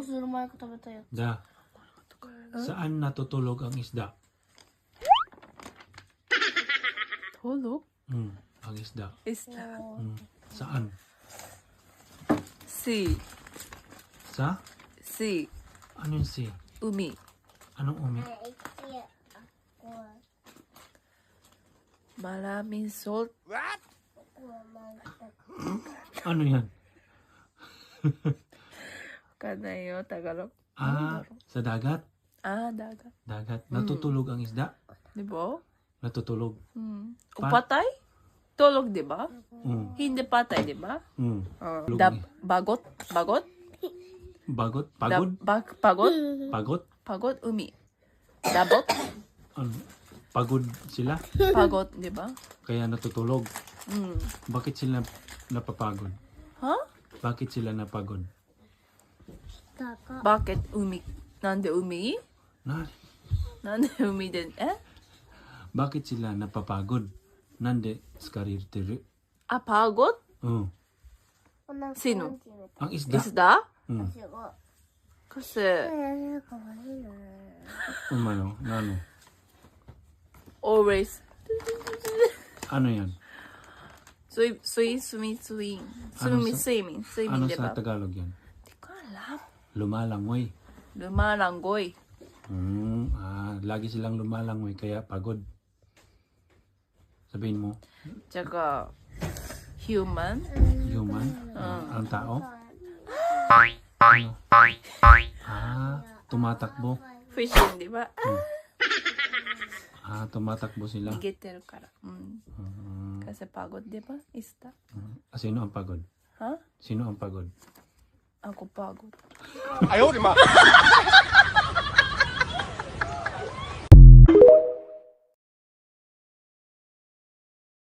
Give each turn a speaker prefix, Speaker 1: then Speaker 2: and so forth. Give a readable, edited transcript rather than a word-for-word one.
Speaker 1: する前から食べたやつ。
Speaker 2: Da. Saan natutulog ang isda?
Speaker 3: Tulog?
Speaker 2: Ang isda.
Speaker 3: Isda.
Speaker 2: Saan?
Speaker 3: Sea.
Speaker 2: Sa?
Speaker 3: Sea.
Speaker 2: Ano yung si?
Speaker 3: Umi.
Speaker 2: Anong umi?
Speaker 3: Maraming salt.
Speaker 2: Ano yan?
Speaker 3: Kanayo, Tagalog.
Speaker 2: Sa dagat?
Speaker 3: Dagat.
Speaker 2: Dagat. Natutulog ang isda?
Speaker 3: Di ba?
Speaker 2: Natutulog.
Speaker 3: Patay? Tulog, di ba?
Speaker 2: Mm.
Speaker 3: Hindi patay, di ba?
Speaker 2: Tulog
Speaker 3: Bagot? Bagot?
Speaker 2: Bagot? Pagod?
Speaker 3: Pagod?
Speaker 2: Pagot?
Speaker 3: Pagod, umi. Dabot?
Speaker 2: Ano? Pagod sila?
Speaker 3: Pagod, di ba?
Speaker 2: Kaya natutulog. Bakit sila napapagod?
Speaker 3: Ha?
Speaker 2: Bakit sila napagod?
Speaker 3: Bakit umi? Nande umi? Nande umi din?
Speaker 2: Bakit sila napapagod? Nande skarirtiru.
Speaker 3: Pagod? Sino?
Speaker 2: Ang isda?
Speaker 3: Isda?
Speaker 2: Mm.
Speaker 3: Kasi,
Speaker 2: Umano? Ano?
Speaker 3: always,
Speaker 2: Ano yan?
Speaker 3: swimming. Swimming,
Speaker 2: Ano
Speaker 3: di ba?
Speaker 2: sa Tagalog yan?
Speaker 3: Di ko alam.
Speaker 2: Lumalangoy.
Speaker 3: Lumalanggoy.
Speaker 2: Lagi silang lumalangoy kaya pagod. Sabihin mo,
Speaker 3: Tsaka, human.
Speaker 2: human? Ang tao? Tumatakbo.
Speaker 3: Fishing, di ba?
Speaker 2: Tumatakbo sila.
Speaker 3: Higiteru kara. Kasi pagod, di ba? Isda.
Speaker 2: Sino ang pagod?
Speaker 3: Ha?
Speaker 2: Sino ang pagod?
Speaker 3: Ako pagod.
Speaker 4: Ayaw, di ma.